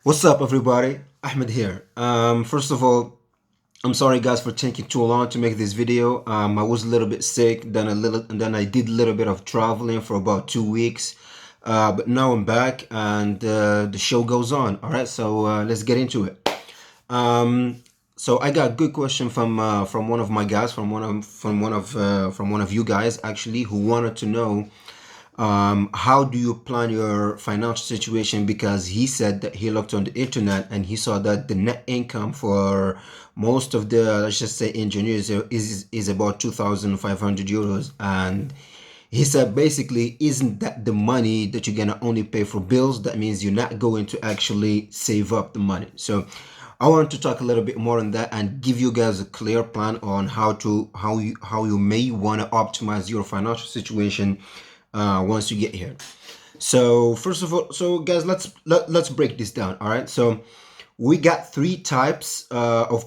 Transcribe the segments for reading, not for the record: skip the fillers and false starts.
What's up, everybody? Ahmed here. First of all, I'm sorry, guys, for taking too long to make this video. I was a little bit sick, and then I did a little bit of traveling for about 2 weeks. But now I'm back, and the show goes on. All right, so let's get into it. So I got a good question from one of my guys, from one of you guys actually, who wanted to know how do you plan your financial situation, because he said that he looked on the internet and he saw that the net income for most of the, let's just say, engineers is about 2,500 euros. And he said basically, isn't that the money that you're gonna only pay for bills? That means you're not going to actually save up the money. So I want to talk a little bit more on that and give you guys a clear plan on how you may want to optimize your financial situation once you get here. So first of all, so guys, let's break this down. All right. So we got three types of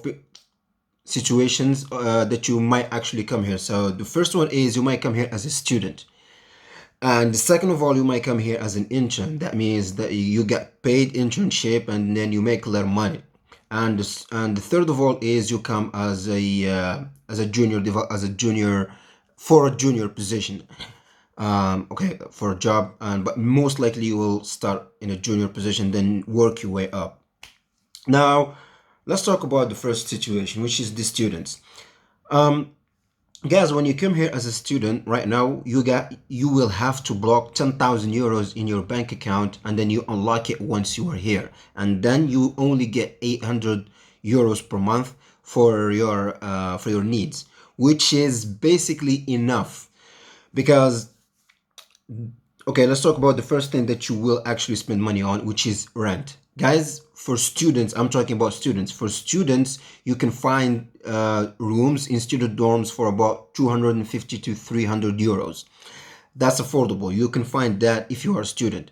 situations that you might actually come here. So the first one is you might come here as a student. And the second of all, you might come here as an intern. That means that you get paid internship and then you make a lot of money. And the third of all is you come as a junior for a junior position. Okay, for a job, and but most likely you will start in a junior position, then work your way up. Now, let's talk about the first situation, which is the students. Um, Guys, when you come here as a student, right now you will have to block 10,000 euros in your bank account, and then you unlock it once you are here, and then you only get 800 euros per month for your needs, which is basically enough. Because okay, let's talk about the first thing that you will actually spend money on, which is rent. Guys, for students, I'm talking about students. For students, you can find rooms in student dorms for about 250 to 300 euros. That's affordable. You can find that if you are a student.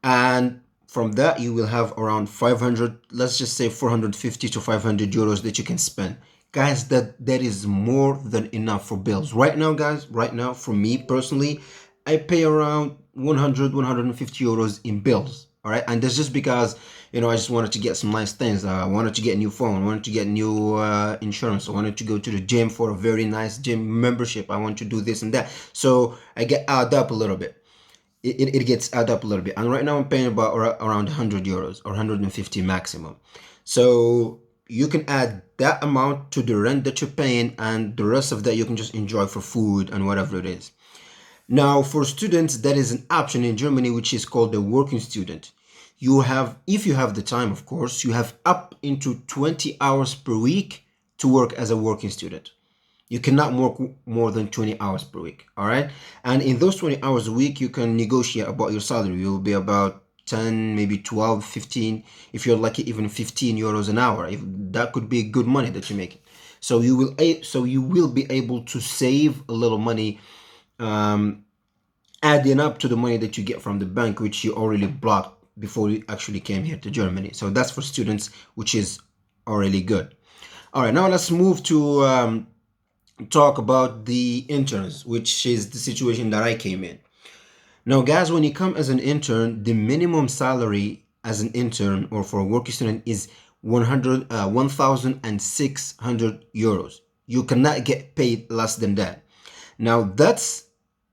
And from that, you will have around 500, let's just say 450 to 500 euros that you can spend. Guys, that is more than enough for bills. Right now, guys, right now, for me personally, I pay around 100, 150 euros in bills. All right. And that's just because, I just wanted to get some nice things. I wanted to get a new phone. I wanted to get new insurance. I wanted to go to the gym for a very nice gym membership. I want to do this and that. So I get add up a little bit. It gets add up a little bit. And right now I'm paying about around 100 euros or 150 maximum. So you can add that amount to the rent that you're paying, and the rest of that you can just enjoy for food and whatever it is. Now, for students, that is an option in Germany, which is called the working student. You have, if you have the time, of course, you have up into 20 hours per week to work as a working student. You cannot work more than 20 hours per week. All right. And in those 20 hours a week, you can negotiate about your salary. You'll be about 10, maybe 12, 15. If you're lucky, even 15 euros an hour. If that could be good money that you're making. So you will be able to save a little money, adding up to the money that you get from the bank, which you already blocked before you actually came here to Germany. So that's for students, which is already good. All right, now let's move to talk about the interns, which is the situation that I came in. Now, guys, when you come as an intern, the minimum salary as an intern or for a working student is 1,600 euros. You cannot get paid less than that. Now, that's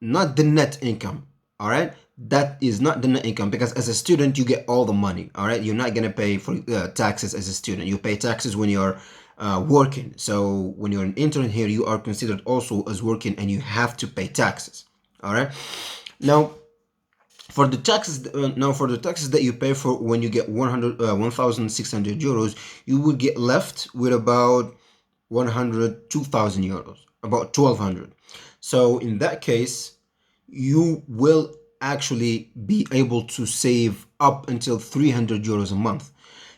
not the net income. All right. That is not the net income, because as a student, you get all the money. All right. You're not going to pay for taxes as a student. You pay taxes when you're working. So when you're an intern here, you are considered also as working, and you have to pay taxes. All right. Now, for the taxes that you pay for when you get 1,600 euros, you will get left with about 2,000 euros, about 1,200. So in that case, you will actually be able to save up until 300 euros a month.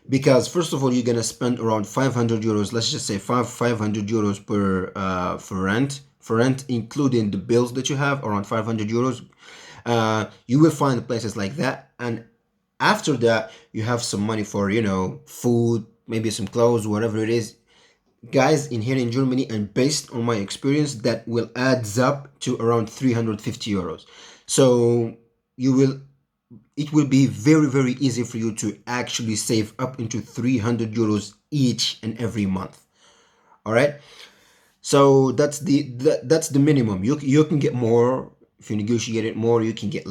Because first of all, you're gonna spend around 500 euros. Let's just say 500 euros per for rent, including the bills that you have, around 500 euros. You will find places like that, and after that, you have some money for food, maybe some clothes, whatever it is. Guys, in here in Germany, and based on my experience, that will adds up to around 350 euros. So you will it will be very easy for you to actually save up into 300 euros each and every month. All right, so that's the minimum. You can get more if you negotiate it more. You can get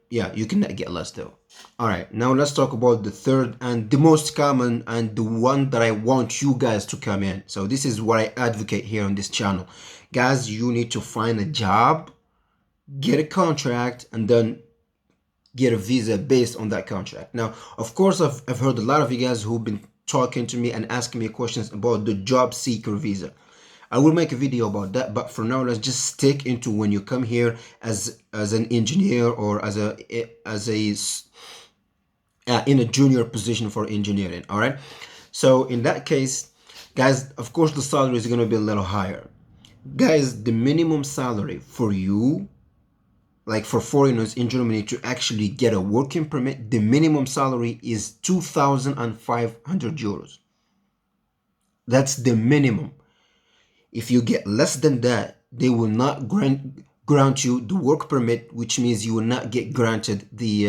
yeah, you can get less though. All right, now let's talk about the third and the most common and the one that I want you guys to come in. So this is what I advocate here on this channel. Guys, you need to find a job, get a contract, and then get a visa based on that contract. Now, of course, I've heard a lot of you guys who've been talking to me and asking me questions about the job seeker visa. I will make a video about that, but for now, let's just stick into when you come here as an engineer or as a in a junior position for engineering. All right, so in that case, guys, of course the salary is going to be a little higher. Guys, the minimum salary for you, like for foreigners in Germany to actually get a working permit, the minimum salary is 2,500 euros. That's the minimum. If you get less than that, they will not grant you the work permit, which means you will not get granted the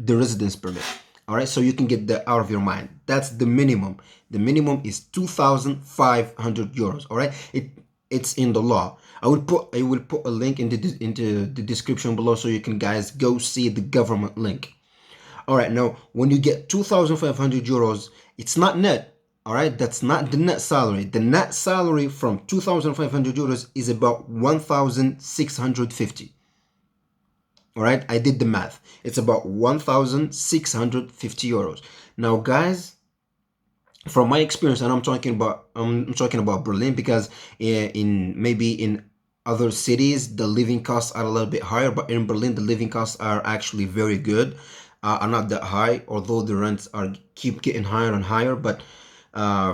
residence permit. All right, so you can get that out of your mind. That's the minimum. The minimum is 2,500 euros. All right, it's in the law. I will put a link into the description below so you can guys go see the government link. All right, now when you get 2,500 euros, it's not net. All right, that's not the net salary. The net salary from 2,500 euros is about 1,650. All right, I did the math. It's about 1,650 euros. Now, guys, from my experience, and I'm talking about Berlin, because in other cities the living costs are a little bit higher, but in Berlin the living costs are actually very good, are not that high, although the rents are keep getting higher and higher. But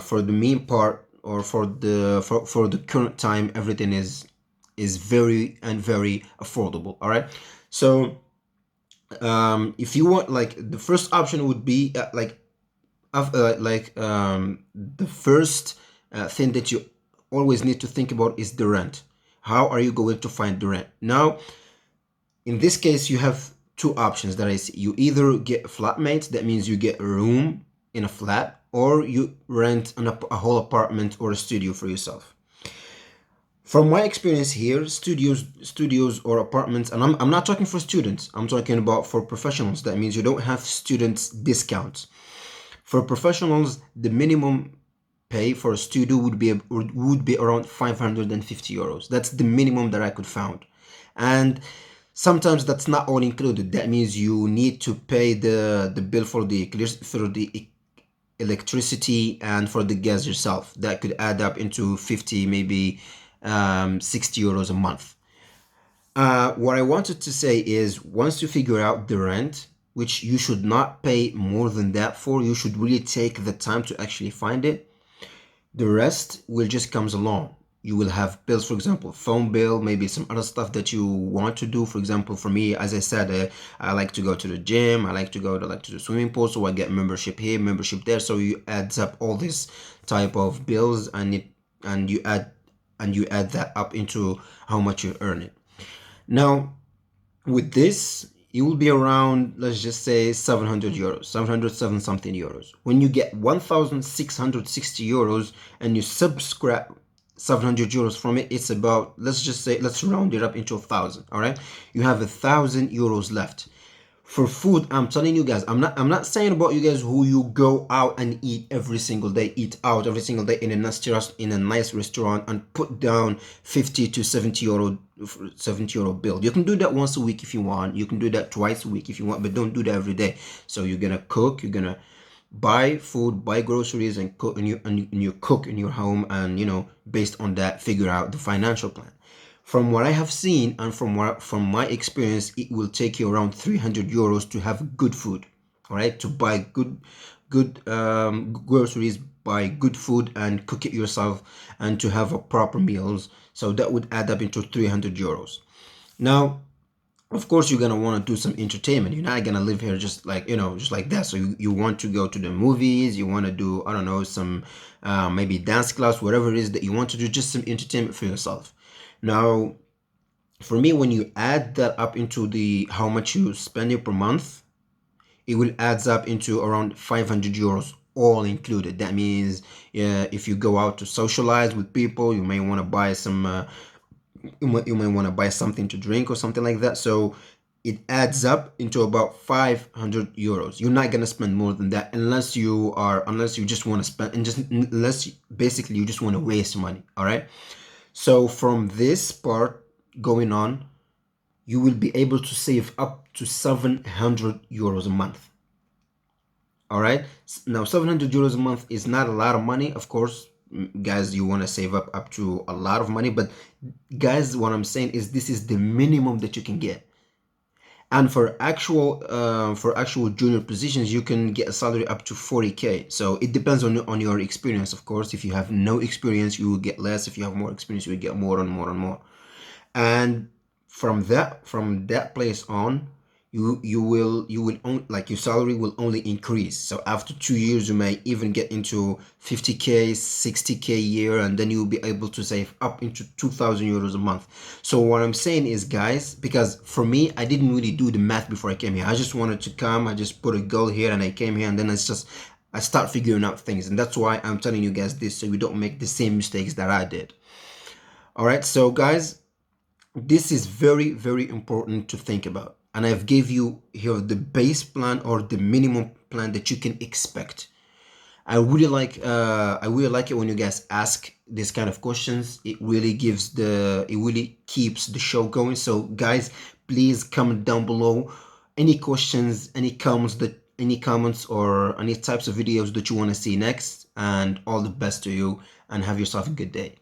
for the main part, or for the current time, everything is very affordable. All right, so if you want, like, the first option would be the first thing that you always need to think about is the rent. How are you going to find the rent? Now, in this case, you have two options that I see. You either get flatmates, that means you get a room in a flat, or you rent a whole apartment or a studio for yourself. From my experience here, studios or apartments, and I'm not talking for students, I'm talking about for professionals. That means you don't have students discounts. For professionals, the minimum pay for a studio would be around 550 euros. That's the minimum that I could find. And sometimes that's not all included. That means you need to pay the bill for the electricity and for the gas yourself. That could add up into 50, maybe 60 euros a month. What I wanted to say is, once you figure out the rent, which you should not pay more than that for, you should really take the time to actually find it. The rest will just comes along. You will have bills, for example, phone bill, maybe some other stuff that you want to do. For example, for me, as I said, I like to go to the gym. I like to go to the swimming pool, so I get membership here, membership there. So you adds up all this type of bills, and you add that up into how much you earn it. Now, with this, it will be around, let's just say, 700 euros, 707 something euros. When you get 1,660 euros and you subtract 700 euros from it, it's about, let's round it up into 1,000. All right, you have 1,000 euros left. For food, I'm telling you guys, I'm not saying about you guys who you go out and eat every single day, in a nice restaurant and put down 50 to 70 euro bill. You can do that once a week if you want. You can do that twice a week if you want, but don't do that every day. So you're gonna cook, you're gonna buy food, buy groceries, and cook, and you cook in your home, and based on that, figure out the financial plan. From what I have seen and from my experience, it will take you around 300 euros to have good food. All right, to buy good groceries, buy good food, and cook it yourself, and to have a proper meals. So that would add up into 300 euros. Now, of course, you're gonna want to do some entertainment. You're not gonna live here just like that. So you want to go to the movies. You want to do, I don't know, some maybe dance class, whatever it is that you want to do, just some entertainment for yourself. Now, For me, when you add that up into the how much you spend per month, it will adds up into around 500 euros all included. That means if you go out to socialize with people, you may want to buy some you may want to buy something to drink or something like that. So it adds up into about 500 euros. You're not gonna spend more than that unless you just want to spend, and just unless basically you just want to waste money. All right. So from this part going on, you will be able to save up to 700 euros a month. All right. Now 700 euros a month is not a lot of money, of course. Guys, you want to save up to a lot of money, but guys, what I'm saying is this is the minimum that you can get. And for actual junior positions, you can get a salary up to 40k. So it depends on your experience, of course. If you have no experience, you will get less. If you have more experience, you will get more and more and more. And from that place on, you will only, like, your salary will only increase. So after 2 years, you may even get into 50k, 60k a year, and then you'll be able to save up into 2,000 euros a month. So what I'm saying is, guys, because for me, I didn't really do the math before I came here. I just wanted to come, I just put a goal here, and I came here, and then I start figuring out things. And that's why I'm telling you guys this, so you don't make the same mistakes that I did. All right, so guys, this is very, very important to think about. And I've gave you here the base plan, or the minimum plan that you can expect. I really like it when you guys ask this kind of questions. It really keeps the show going. So guys, please comment down below any questions, any comments or any types of videos that you want to see next. And all the best to you, and have yourself a good day.